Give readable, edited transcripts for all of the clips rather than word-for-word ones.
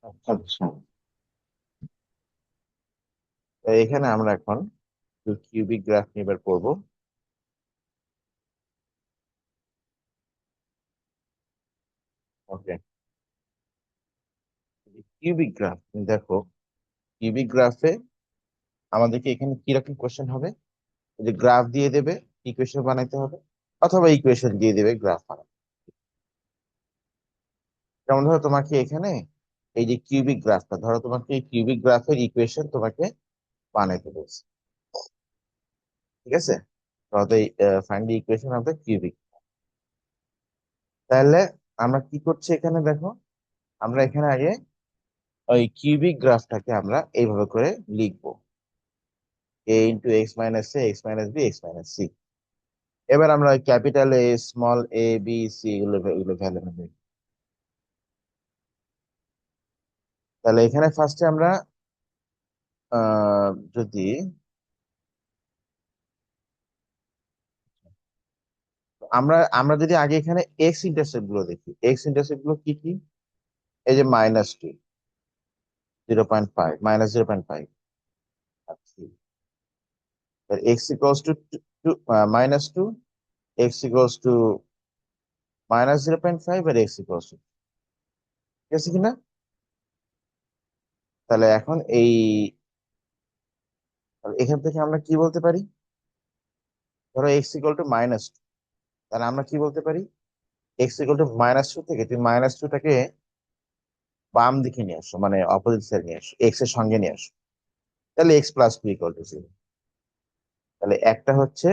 আচ্ছা, তো এখানে আমরা এখন কিউবিক গ্রাফ নিয়ে বের করবো। ওকে, কিউবিক গ্রাফ দেখো, কিউবিক গ্রাফে আমাদেরকে এখানে কিরকম কোশ্চেন হবে, যে গ্রাফ দিয়ে দেবে, ইকুয়েশন বানাইতে হবে, অথবা ইকুয়েশন দিয়ে দেবে গ্রাফ বানাবে। যেমন ধরো তোমাকে এখানে এই যে কিউবিক গ্রাফটা, ধরো তোমাকে এই কিউবিক গ্রাফের ইকুয়েশন তোমাকে বানাইতে বলছে, ঠিক আছে? Find the equation of the cubic. তাহলে আমরা কি করছি এখানে দেখো, আমরা এখানে আগে ওই কিউবিক গ্রাফটাকে আমরা এইভাবে করে লিখবো, a × x − a, x − b, x − c। এবার আমরা capital A, small A, B, C এগুলো এগুলো ভ্যালু নেব। তাহলে এখানে ফার্স্টে আমরা যদি আমরা আমরা যদি আগে এখানে এক্স ইন্টারসেপ্ট গুলো দেখি, এক্স ইন্টারসেপ্ট গুলো কি কি? এই যে -2, 0.5, -0.5 আর 3। X equals to -2, x equals to -0.5, আর এক্স ইকুয়ালস টু, ঠিক আছে কিনা? তাহলে এখন তাহলে এখান থেকে আমরা কি বলতে পারি? ধরো x = -2, তাহলে আমরা কি বলতে পারি? x = -2 থেকে তুমি -2টাকে বাম দিকে নিয়ে আসো, মানে অপোজিট সাইড নিয়ে আসো, এক্স এর সঙ্গে নিয়ে আসো। তাহলে x + 2 = 0। তাহলে একটা হচ্ছে,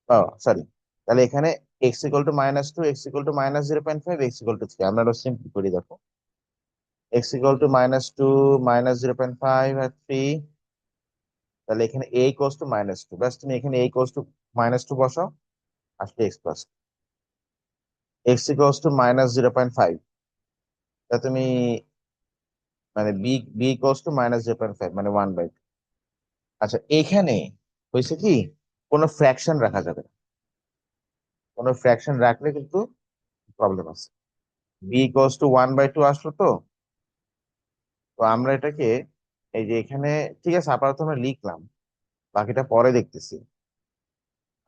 ও সরি, তাহলে এখানে x = -2, x = -0.5, x = 3। আমরা আরো সিম্পল করি, দেখো x = -2, -0.5 আর 3। তাহলে এখানে a = -2, ব্যাস তুমি এখানে a = -2 বসাও, আসলে x + x = -0.5। তা তুমি মানে b = -0.5, মানে 1/2। আচ্ছা, এখানে হয়েছে কি, কোনো ফ্র্যাকশন রাখা যাবে না। কোনো ফ্র্যাকশন রাখলে কিন্তু প্রবলেম আছে। b = 1/2 আসলো তো। তো আমরা এটাকে এই যে এখানে, ঠিক আছে, আপাতত আমরা লিখলাম, বাকিটা পরে দেখতেছি।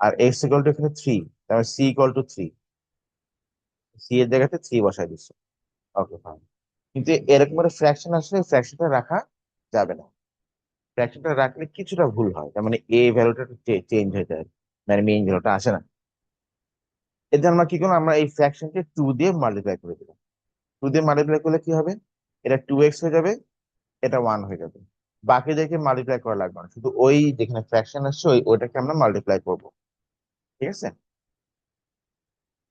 আর x = এখানে 3, তাহলে c = 3, সি এর জায়গাতে 3 বসাই দিচ্ছ। ওকে, ফাইন। কিন্তু এরকম একটা ফ্র্যাকশন আসলে ফ্র্যাকশনটা রাখা যাবে না। ফ্র্যাকশনটা রাখলে কিছুটা ভুল হয়, তার মানে এ ভ্যালুটা চেঞ্জ হয়ে যায়, মানে মেইন ভ্যালুটা আসে না। এর জন্য আমরা কি করলাম, আমরা এই ফ্র্যাকশনকে 2 দিয়ে মাল্টিপ্লাই করে দিলাম। 2 দিয়ে মাল্টিপ্লাই করলে কি হবে? এটা 2x হয়ে যাবে, এটা 1 হয়ে যাবে। বাকিদেরকে মাল্টিপ্লাই করা লাগবে না, শুধু ওই যেখানে ফ্র্যাকশন আসছে ওইটাকে আমরা মাল্টিপ্লাই করব, ঠিক আছে?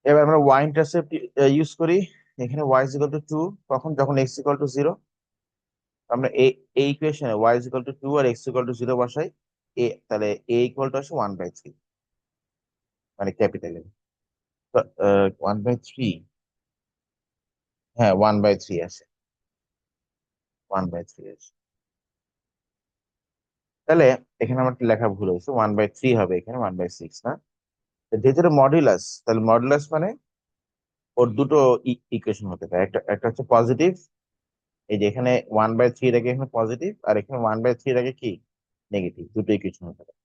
এবার আমরা y ইন্টারসেপ্ট ইউজ করি। এখানে y = 2, কখন? যখন x = 0। আমরা এই ইকুয়েশনে y = 2 আর x = 0 বসাই। তাহলে a = আসে 1/3, মানে ক্যাপিটাল এ। 1/3, হ্যাঁ 1/3 আসে, 1/3 আসে। তাহলে এখানে আমার একটা লেখা ভুল হয়েছে, 1/3 হবে এখানে, 1/6 না। যেহেতু মডুলাস, তাহলে মডুলাস মানে ওর দুটো ইকুয়েশন হতে পারে, একটা একটা হচ্ছে পজিটিভ। এই যে এখানে 1/3 এর আগে এখানে পজিটিভ, আর এখানে 1/3 এর আগে কি নেগেটিভ, দুটো ইকুয়েশন হতে পারে।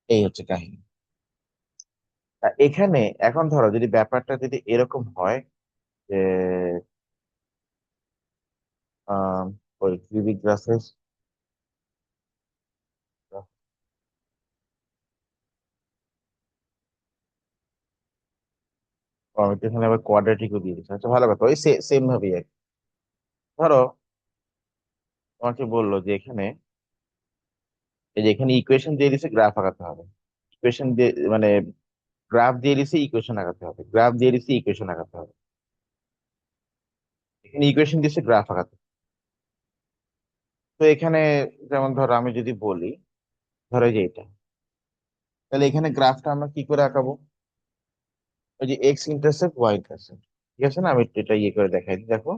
এই হচ্ছে কাহিনী। তা এখানে এখন ধরো যদি ব্যাপারটা যদি এরকম হয় যে আহ ওই কিউবিক গ্রাফের, আমি তো এখানে আবার কোয়াড্রেটিকও দিয়ে দিচ্ছি। আচ্ছা, ভালো কথা, ওই সেম ভাবেই আর কি। ধরো তোমাকে বললো যে এখানে, এই যে এখানে ইকুয়েশন দিয়ে দিছে, গ্রাফ আঁকাতে হবে। ইকুয়েশন দিয়ে মানে গ্রাফ দিয়ে দিছে, ইকুয়েশন আঁকাতে হবে, গ্রাফ দিয়ে দিছে, ইকুয়েশন আঁকাতে হবে। এখানে ইকুয়েশন দিছে, গ্রাফ আঁকাতে হবে। তো এখানে যেমন ধরো আমি যদি বলি, ধরো এই যে এটা, তাহলে এখানে গ্রাফটা আমরা কি করে আঁকাবো? ওই যে এক্স ইন্টারসেপ্ট, ওয়াই ইন্টারসেপ্ট, ঠিক আছে না? আমি একটু এটা ইয়ে করে দেখাই দিই, দেখো।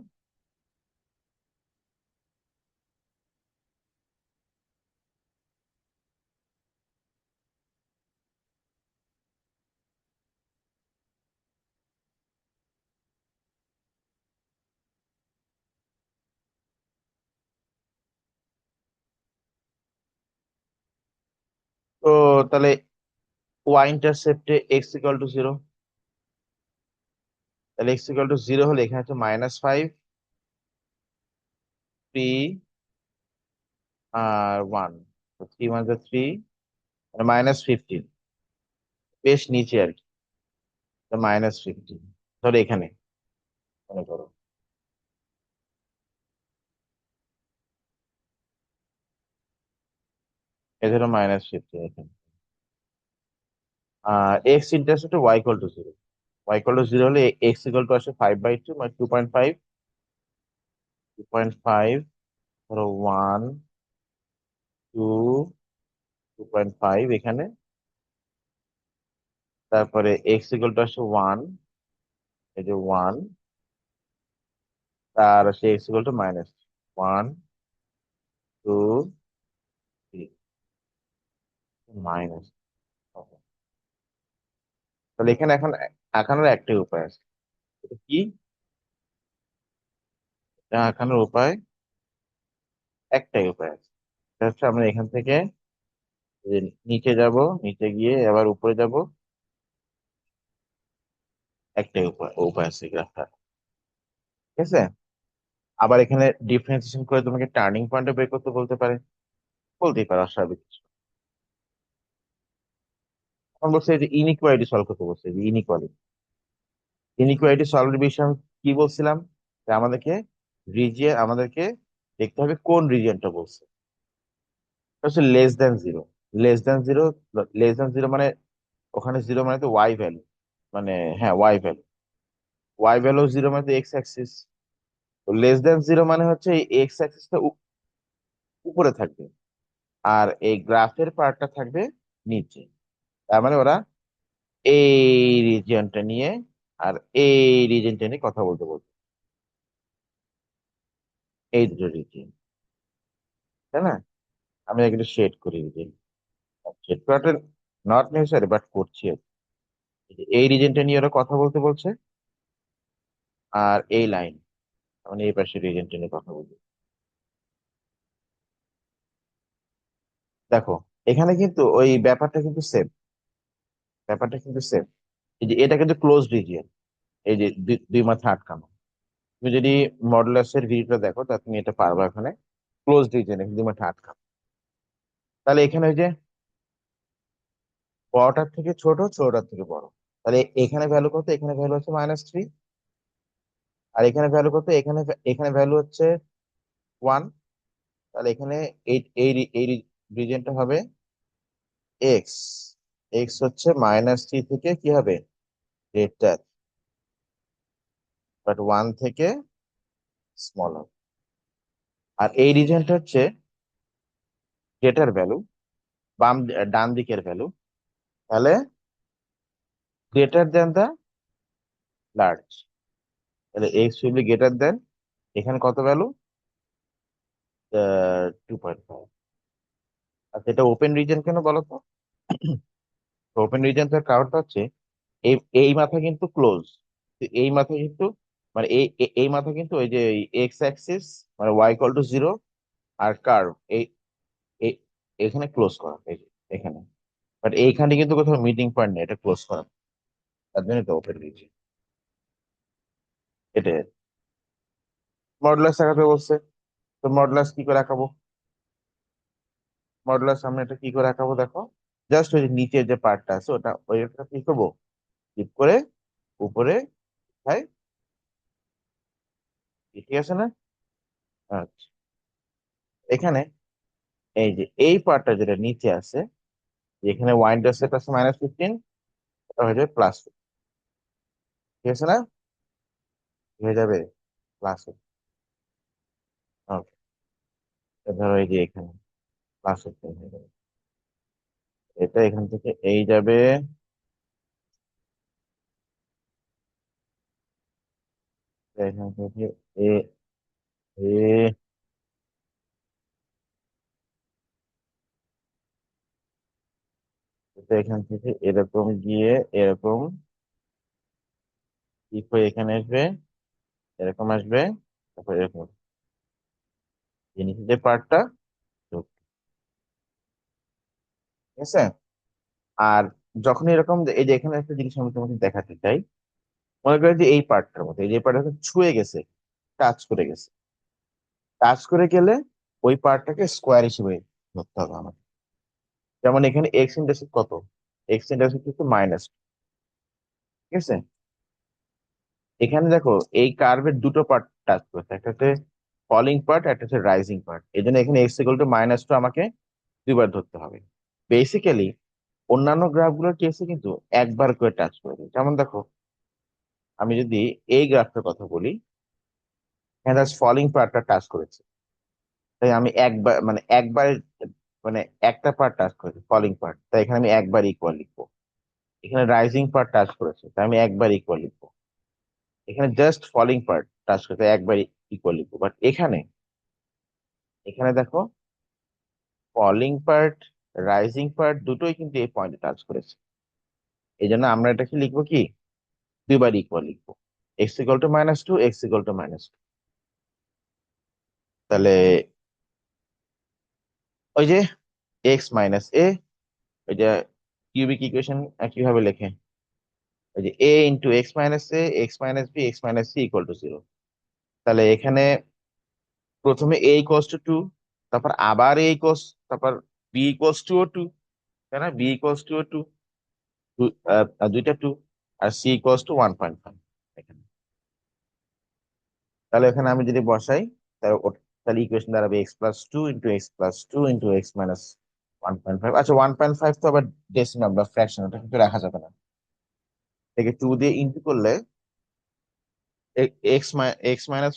তো তাহলে ওয়াই ইন্টারসেপ্টে এক্স ইকুয়াল টু জিরো, তাহলে এক্স ইকুয়াল টু জিরো হলে এখানে হচ্ছে -5, 3 আর 1, 3 মানে -15, বেশ নিচে আর কি, -15 ধরো এখানে মনে করো, এ ধরো -15 এখানে। এক্স ইন্টারসেপ্টে y equal to zero, y equal to zero হলে এক্স ইকুয়াল টু আসে 5/2 মানে 2.5, 2.5 ধরো 1, 2, 2.5 এখানে, তারপরে এক্স ইকুয়াল টু আসে 1, এই যে 1, তার আসে এক্স ইকুয়াল টু -1, 2, 3, মাইনাস। তাহলে এখানে এখন আঁকানোর একটাই উপায় আছে, এটা কি? এটা আঁকানোর উপায় একটাই উপায় আছে, সেটা হচ্ছে আমরা এখান থেকে যে নিচে যাব, নিচে গিয়ে আবার উপরে যাব, একটাই উপায় উপায় আছে গ্রাফটা, ঠিক আছে? আবার এখানে ডিফারেন্সিয়েশন করে তোমাকে টার্নিং পয়েন্ট বের করতে বলতে পারে, বলতেই পারে, অস্বাভাবিক কিছু। এখন বলছে যে ইনইকুয়ালিটি সলভ করতে বলছে, যে ইনইকুয়ালিটি, ইনইকুয়ালিটি সলভের বিষয়ে আমি কি বলছিলাম, যে আমাদেরকে দেখতে হবে কোন রিজিয়নটা বলছে। এটা হচ্ছে less than 0, less than 0, less than 0 মানে ওখানে 0 মানে তো ওয়াই ভ্যালু, মানে হ্যাঁ ওয়াই ভ্যালু, ওয়াই ভ্যালু 0 মানে তো এক্স অ্যাক্সিস, তো লেস দেন 0 মানে হচ্ছে এই এক্স অ্যাক্সিসটা উপরে থাকবে, আর এই গ্রাফের পার্টটা থাকবে নিচে। তার মানে ওরা এই রিজিয়নটা নিয়ে আর এই রিজিয়নটা নিয়ে কথা বলতে বলতে, এই দুটো রিজিয়ন, তাই না? আমি এগুলো শেড করি, রিজিয়ন শেড করাটা নট নেসেসারি বাট করছি আর কি। এই রিজিয়নটা নিয়ে ওরা কথা বলতে বলছে, আর এই লাইন মানে এই পাশে রিজিয়নটা নিয়ে কথা বলতে। দেখো এখানে কিন্তু ওই ব্যাপারটা কিন্তু সেম, ব্যাপারটা কিন্তু সেম, এই যে এটা কিন্তু ক্লোজ রিজিয়ন, এই যে দুই মাথা আটকানো। তুমি যদি মডুলাসের ভিডিওটা দেখো তা তুমি এটা পারবে, এখানে ক্লোজ রিজিয়ন দুই মাথা আটকানো। তাহলে এখানে ওই যে বড়টার থেকে ছোট, ছোটটার থেকে বড়, তাহলে এখানে ভ্যালু কত, এখানে ভ্যালু হচ্ছে -3, আর এখানে ভ্যালু কত, এখানে এখানে ভ্যালু হচ্ছে 1, তাহলে এখানে এই এই এই রিজিয়নটা হবে এক্স, এক্স হচ্ছে -3 থেকে কি হবে, গ্রেটার, বাট 1 থেকে স্মল হবে। আর এই রিজিয়নটা হচ্ছে গ্রেটার ভ্যালু, বাম ডান দিকের ভ্যালু, তাহলে গ্রেটার দেন দা লার্জ, তাহলে x will be greater than, এখানে কত ভ্যালু, 2.5। আচ্ছা এটা ওপেন রিজন কেন বলো তো? ওপেন রিজন তার কারণটা হচ্ছে এই এই মাথা কিন্তু ক্লোজ, এই মাথা কিন্তু মানে এই মাথা কিন্তু ওই যে এক্স অ্যাক্সিস মানে ওয়াই ইকুয়াল টু 0 আর কার্ভ এই এই- এখানে ক্লোজ করা, এই যে এখানে, বাট এইখানে কিন্তু কোথাও মিটিং পয়েন্ট নেই, এটা ক্লোজ করা, তার জন্য এটা ওপেন রিজন। এটা মডুলাস আঁকাতে বলছে, তো মডুলাস কি করে আঁকাবো, মডুলাস সামনে এটা কি করে আঁকাবো দেখো, জাস্ট ওই যে নিচের যে পার্টটা আছে ওটা ওইটা কি করবো, ক্লিক করে উপরে, হ্যাঁ ঠিক আছে না? আচ্ছা এখানে এই যে এই পার্টটা যেটা নিচে আছে, এখানে ওয়াইন্ডার সেট আছে -15, এটা হয়ে যাবে +15, ঠিক আছে না? হয়ে যাবে +15, ওকে, ধরো এই যে এখানে +15 হয়ে যাবে, এটা এখান থেকে এই যাবে, এটা এখান থেকে এ এ এটা এখান থেকে এরকম গিয়ে এরকম ঠিক হয়ে এখানে আসবে, এরকম আসবে, তারপর এরকম এই নিচে যে পার্টটা, ঠিক আছে। আর যখন এরকম এই যে এখানে একটা জিনিস আমি তোমাকে দেখাতে চাই, মনে করি যে এই পার্টটার মধ্যে এই যে পার্টটা ছুঁয়ে গেছে, টাচ করে গেছে, টাচ করে গেলে ওই পার্টটাকে স্কোয়ার হিসেবে ধরতে হবে আমাকে। যেমন এখানে এক্স ইন্টারসেপ্ট কত, এক্স ইন্টারসেপ্ট কিন্তু মাইনাস, ঠিক আছে। এখানে দেখো এই কার্ভের দুটো পার্ট টাচ করছে, একটা হচ্ছে ফলিং পার্ট, একটা হচ্ছে রাইজিং পার্ট, এই জন্য এখানে x equal to minus two আমাকে দুইবার ধরতে হবে। বেসিক্যালি অন্যান্য গ্রাফগুলোর কেসে কিন্তু একবার করে টাচ করে দিই। যেমন দেখো, আমি যদি এই গ্রাফটার কথা বলি, এখানে ফলিং পার্টটা টাচ করেছে, তাই আমি একবার মানে একবার মানে একটা পার্ট টাচ করেছে ফলিং পার্ট, তাই এখানে আমি একবার ইকুয়াল লিখবো। এখানে রাইজিং পার্ট টাচ করেছে, তাই আমি একবার ইকুয়াল লিখবো। এখানে জাস্ট ফলিং পার্ট টাচ করেছে, একবার ইকুয়াল লিখবো। বাট এখানে, এখানে দেখো ফলিং পার্ট, রাইজিং পার্ট দুটোই কিন্তু এই পয়েন্টে টাচ করেছে। এই জন্য আমরা এটাকে লিখবো কি, দুইবার ইকুয়াল লিখবো। X equal to minus two, x equal to minus two. তাহলে ওই যে এক্স মাইনাস এ, ওই যে কিউবিক ইকুয়েশন কিভাবে লেখে, ওই যে a into x minus a, x minus b, x minus c equal to zero. তাহলে এখানে প্রথমে এ ইকুয়ালস টু টু, তারপর আবার এ ইকুয়ালস, তারপর বি ইকুয়ালস টু ও টু, তাই না, বি ইকুয়ালস টু ও টু, দুইটা টু, আর সি ইকুয়ালস টু 1.5 এখানে। তাহলে এখানে আমি যদি বসাই, তাহলে তাহলে ইকুয়েশন দাঁড়াবে x plus two into x plus two into x minus 1.5। আচ্ছা 1.5 তো আবার ডেসিমাল বা ফ্র্যাকশন, ওটা কিন্তু রাখা যাবে না। থেকে টু দিয়ে ইন্টু করলে এক্স এক্স মাইনাস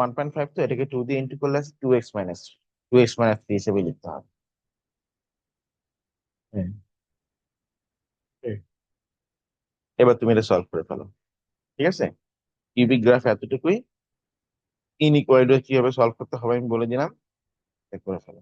1.5, তো এটাকে টু দিয়ে ইন্টু করলে two x minus, two x minus three হিসেবে লিখতে হবে। হুম। হুম। এবার তুমি এটা সলভ করে ফেলো, ঠিক আছে। কিউবিক গ্রাফ এতটুকুই, ইনইকুয়ালিটি কিভাবে সলভ করতে হবে আমি বলে দিলাম, এটা করে ফেলো।